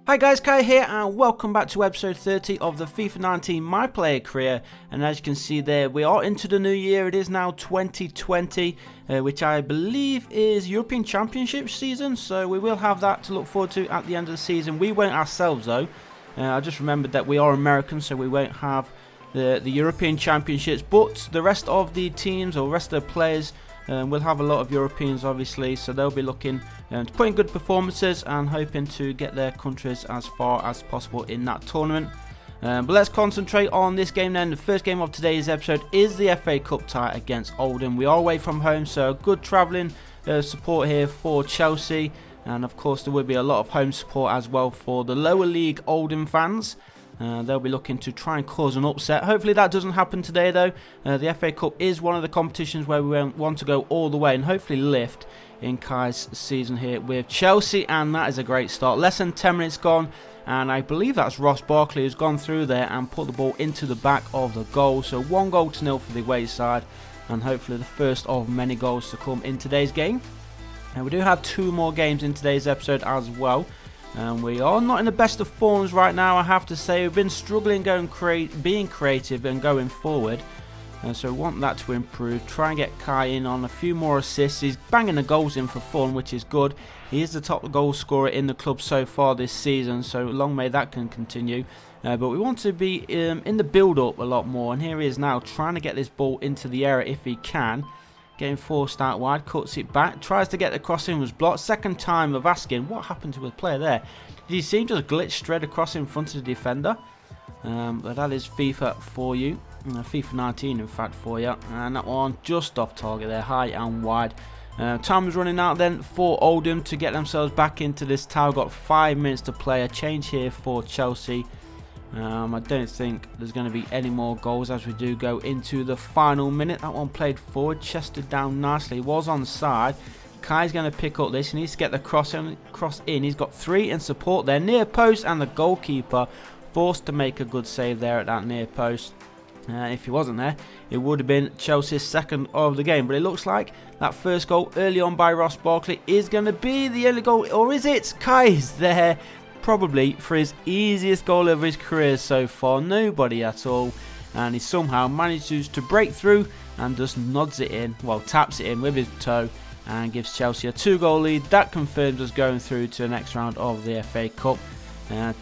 Hi guys, Kai here and welcome back to episode 30 of the FIFA 19 My Player career. And as you can see there, we are into the new year. It is now 2020, which I believe is European Championship season. So we will have that to look forward to at the end of the season. We won't ourselves though. I just remembered that we are American, so we won't have the European Championships. But the rest of the teams or rest of the players we'll have a lot of Europeans obviously, so they'll be looking to put in good performances and hoping to get their countries as far as possible in that tournament. But let's concentrate on this game then. The first game of today's episode is the FA Cup tie against Oldham. We are away from home, so good travelling support here for Chelsea, and of course there will be a lot of home support as well for the lower league Oldham fans. They'll be looking to try and cause an upset. Hopefully that doesn't happen today though. The FA Cup is one of the competitions where we want to go all the way and hopefully lift in Kai's season here with Chelsea, and that is a great start. Less than 10 minutes gone, and I believe that's Ross Barkley who's gone through there and put the ball into the back of the goal. So 1-0 for the away side, and hopefully the first of many goals to come in today's game. And we do have 2 more games in today's episode as well. And we are not in the best of forms right now, I have to say. We've been struggling being creative and going forward, so we want that to improve. Try and get Kai in on a few more assists. He's banging the goals in for fun, which is good. He is the top goal scorer in the club so far this season, so long may that can continue. But we want to be in the build-up a lot more, and here he is now trying to get this ball into the area if he can. Getting forced out wide, cuts it back, tries to get the crossing, was blocked. Second time of asking what happened to the player there. Did you see him just glitch straight across in front of the defender? But that is FIFA for you, FIFA 19 in fact for you. And that one just off target there, high and wide. Time was running out then for Oldham to get themselves back into this tower. Got 5 minutes to play. A change here for Chelsea. I don't think there's going to be any more goals as we do go into the final minute. That one played forward, chested down nicely, was onside. Kai's going to pick up this. He needs to get the cross in. He's got 3 in support there, near post, and the goalkeeper forced to make a good save there at that near post. If he wasn't there, it would have been Chelsea's second of the game. But it looks like that first goal early on by Ross Barkley is going to be the only goal, or is it? Kai's there. Probably for his easiest goal of his career so far, nobody at all, and he somehow manages to break through and just nods it in, well, taps it in with his toe and gives Chelsea a 2-goal lead. That confirms us going through to the next round of the FA Cup.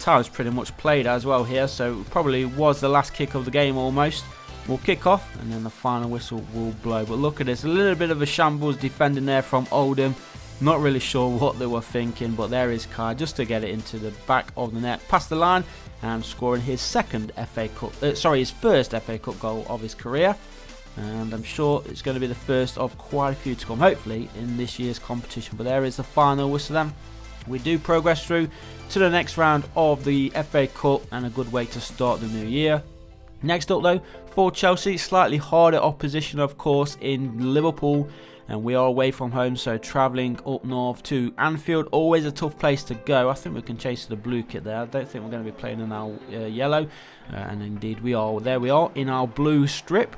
Time's pretty much played as well here, so probably was the last kick of the game almost. We'll kick off and then the final whistle will blow. But look at this, a little bit of a shambles defending there from Oldham. Not really sure what they were thinking, but there is Kai just to get it into the back of the net, past the line, and scoring his his first FA Cup goal of his career. And I'm sure it's going to be the first of quite a few to come, hopefully, in this year's competition. But there is the final whistle then. We do progress through to the next round of the FA Cup, and a good way to start the new year. Next up though, for Chelsea, slightly harder opposition of course in Liverpool. And we are away from home, so travelling up north to Anfield, always a tough place to go. I think we can chase the blue kit there. I don't think we're going to be playing in our yellow. And indeed we are. There we are in our blue strip.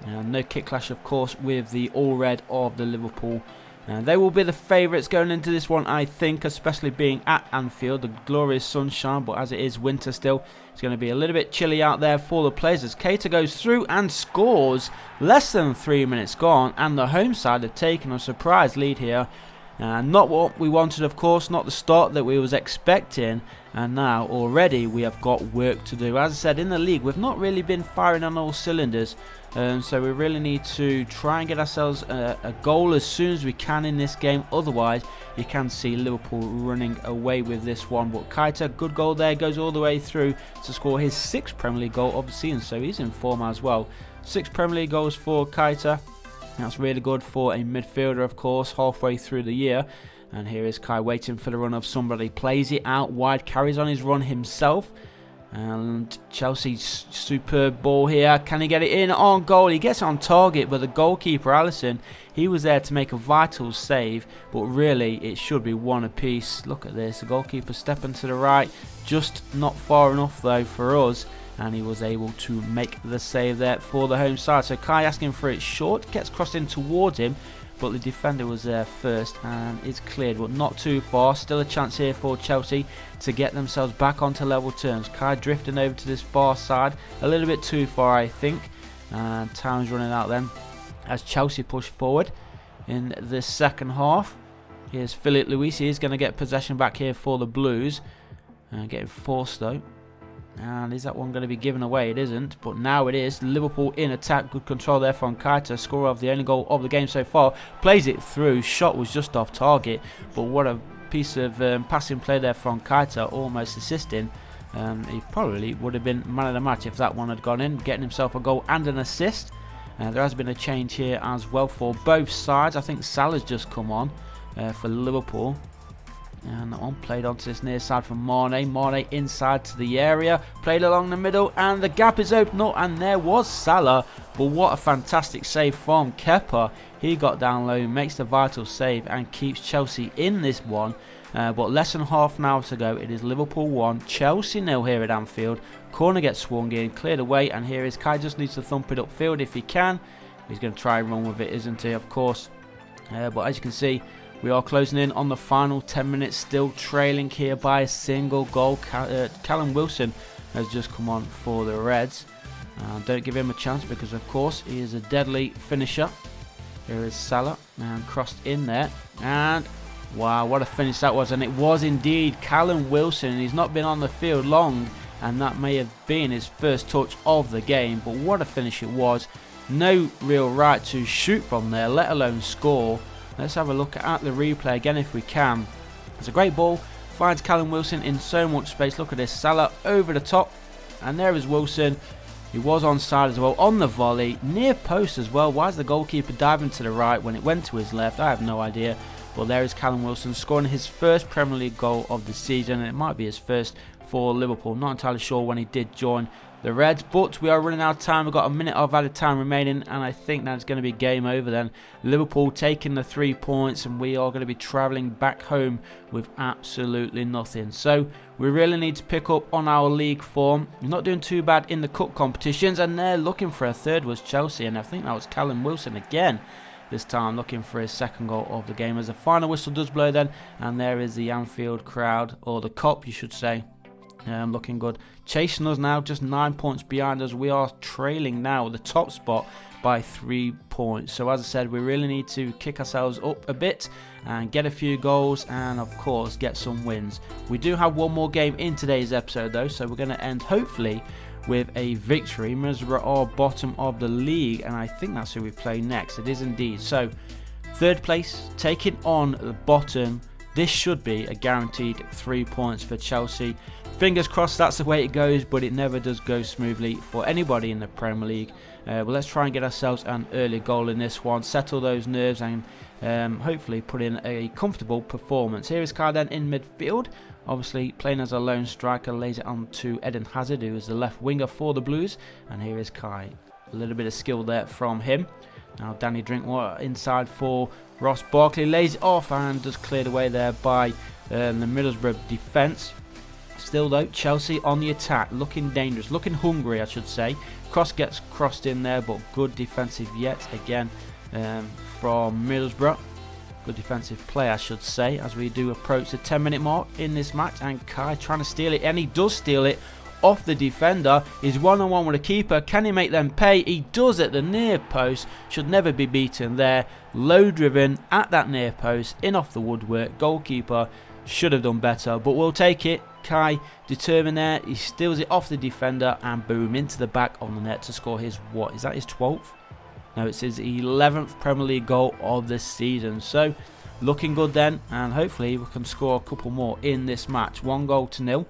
No kit clash, of course, with the all-red of the Liverpool. They will be the favourites going into this one, I think, especially being at Anfield, the glorious sunshine, but as it is winter still, it's going to be a little bit chilly out there for the players as Keita goes through and scores. Less than 3 minutes gone, and the home side have taken a surprise lead here. Not what we wanted, of course, not the start that we was expecting, and now already we have got work to do. As I said, in the league we've not really been firing on all cylinders, so we really need to try and get ourselves a goal as soon as we can in this game. Otherwise you can see Liverpool running away with this one. But Keita, good goal there, goes all the way through to score his 6th Premier League goal of the season, so he's in form as well. 6 Premier League goals for Keita. That's really good for a midfielder, of course, halfway through the year. And here is Kai waiting for the run of somebody. Plays it out wide, carries on his run himself. And Chelsea's superb ball here. Can he get it in? On goal. He gets on target, but the goalkeeper, Allison, he was there to make a vital save. But really, it should be one apiece. Look at this. The goalkeeper stepping to the right. Just not far enough, though, for us. And he was able to make the save there for the home side. So Kai asking for it short. Gets crossed in towards him. but the defender was there first and is cleared, but not too far. Still a chance here for Chelsea to get themselves back onto level terms. Kai drifting over to this far side, a little bit too far I think, and time's running out then as Chelsea push forward in the second half. Here's Philip Luis, he is going to get possession back here for the Blues, getting forced though. And is that one going to be given away? It isn't, but now it is. Liverpool in attack. Good control there from Kaita, scorer of the only goal of the game so far. Plays it through. Shot was just off target, but what a piece of passing play there from Kaita, almost assisting. He probably would have been man of the match if that one had gone in, getting himself a goal and an assist. There has been a change here as well for both sides. I think Salah's just come on for Liverpool. And that one played onto this near side from Mane. Mane inside to the area. Played along the middle and the gap is open up. And there was Salah. But what a fantastic save from Kepa. He got down low, makes the vital save and keeps Chelsea in this one. But less than half an hour to go. It is Liverpool 1, Chelsea 0 here at Anfield. Corner gets swung in, cleared away. And here is Kai, just needs to thump it upfield if he can. He's going to try and run with it, isn't he? Of course. But as you can see, we are closing in on the final 10 minutes, still trailing here by a single goal. Callum Wilson has just come on for the Reds. Don't give him a chance because, of course, he is a deadly finisher. Here is Salah and crossed in there. And wow, what a finish that was. And it was indeed Callum Wilson. He's not been on the field long, and that may have been his first touch of the game. But what a finish it was. No real right to shoot from there, let alone score. Let's have a look at the replay again if we can. It's a great ball, finds Callum Wilson in so much space. Look at this, Salah over the top, and there is Wilson. He was onside as well on the volley, near post as well. Why is the goalkeeper diving to the right when it went to his left? I have no idea. But there is Callum Wilson scoring his first Premier League goal of the season, and it might be his first for Liverpool. Not entirely sure when he did join the Reds, but we are running out of time. We've got a minute of added time remaining, and I think that's going to be game over then. Liverpool taking the 3 points, and we are going to be travelling back home with absolutely nothing. So we really need to pick up on our league form. We're not doing too bad in the cup competitions, and they're looking for a third was Chelsea, and I think that was Callum Wilson again. This time looking for his second goal of the game as the final whistle does blow then, and there is the Anfield crowd, or the Kop you should say. Looking good, chasing us now, just 9 points behind us. We are trailing now the top spot by 3 points. So as I said, we really need to kick ourselves up a bit and get a few goals and of course get some wins. We do have one more game in today's episode though, so we're going to end hopefully with a victory. Middlesbrough are bottom of the league, and I think that's who we play next. It is indeed. So third place taking on the bottom. This should be a guaranteed 3 points for Chelsea. Fingers crossed that's the way it goes, but it never does go smoothly for anybody in the Premier League. Well, let's try and get ourselves an early goal in this one, settle those nerves and hopefully put in a comfortable performance. Here is Kai then in midfield, obviously playing as a lone striker, lays it on to Eden Hazard, who is the left winger for the Blues. And here is Kai, a little bit of skill there from him. Now Danny Drinkwater inside for Ross Barkley, lays it off and just cleared away there by the Middlesbrough defence. Still though, Chelsea on the attack, looking dangerous, looking hungry I should say. Cross gets crossed in there, but good defensive yet again from Middlesbrough. Good defensive play I should say, as we do approach the 10-minute mark in this match. And Kai trying to steal it, and he does steal it off the defender. He's one-on-one with a keeper. Can he make them pay? He does at the near post. Should never be beaten there. Low driven at that near post, in off the woodwork. Goalkeeper should have done better, but we'll take it. Kai determined there. He steals it off the defender and boom, into the back of the net to score his, what is that, his 12th? No, it's his 11th Premier League goal of the season. So looking good then, and hopefully we can score a couple more in this match. 1-0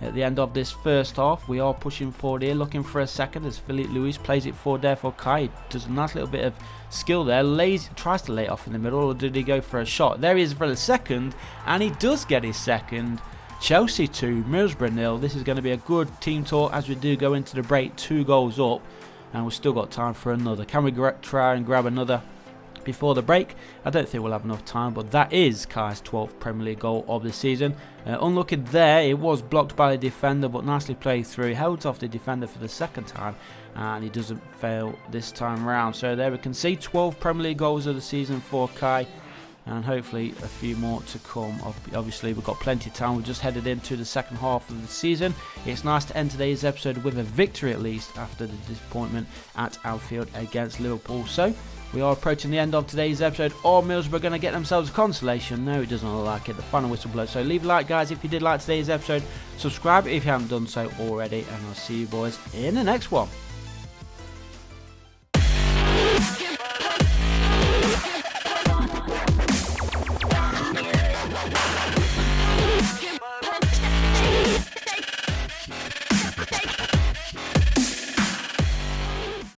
at the end of this first half. We are pushing forward here, looking for a second as Philip Luis plays it forward there for Kai. Does a nice little bit of skill there, tries to lay it off in the middle, or did he go for a shot? There he is for the second, and he does get his second. Chelsea 2, Middlesbrough 0. This is going to be a good team talk as we do go into the break, 2 goals up, and we've still got time for another. Can we try and grab another before the break. I don't think we'll have enough time, but that is Kai's 12th Premier League goal of the season. Unlucky there, it was blocked by the defender, but nicely played through. He held off the defender for the second time, and he doesn't fail this time round. So there we can see 12 Premier League goals of the season for Kai, and hopefully a few more to come. Obviously we've got plenty of time. We've just headed into the second half of the season. It's nice to end today's episode with a victory at least after the disappointment at Anfield against Liverpool. So we are approaching the end of today's episode. Are Middlesbrough going to get themselves a consolation? No, it doesn't look like it. The final whistle blows. So leave a like, guys, if you did like today's episode. Subscribe if you haven't done so already, and I'll see you boys in the next one.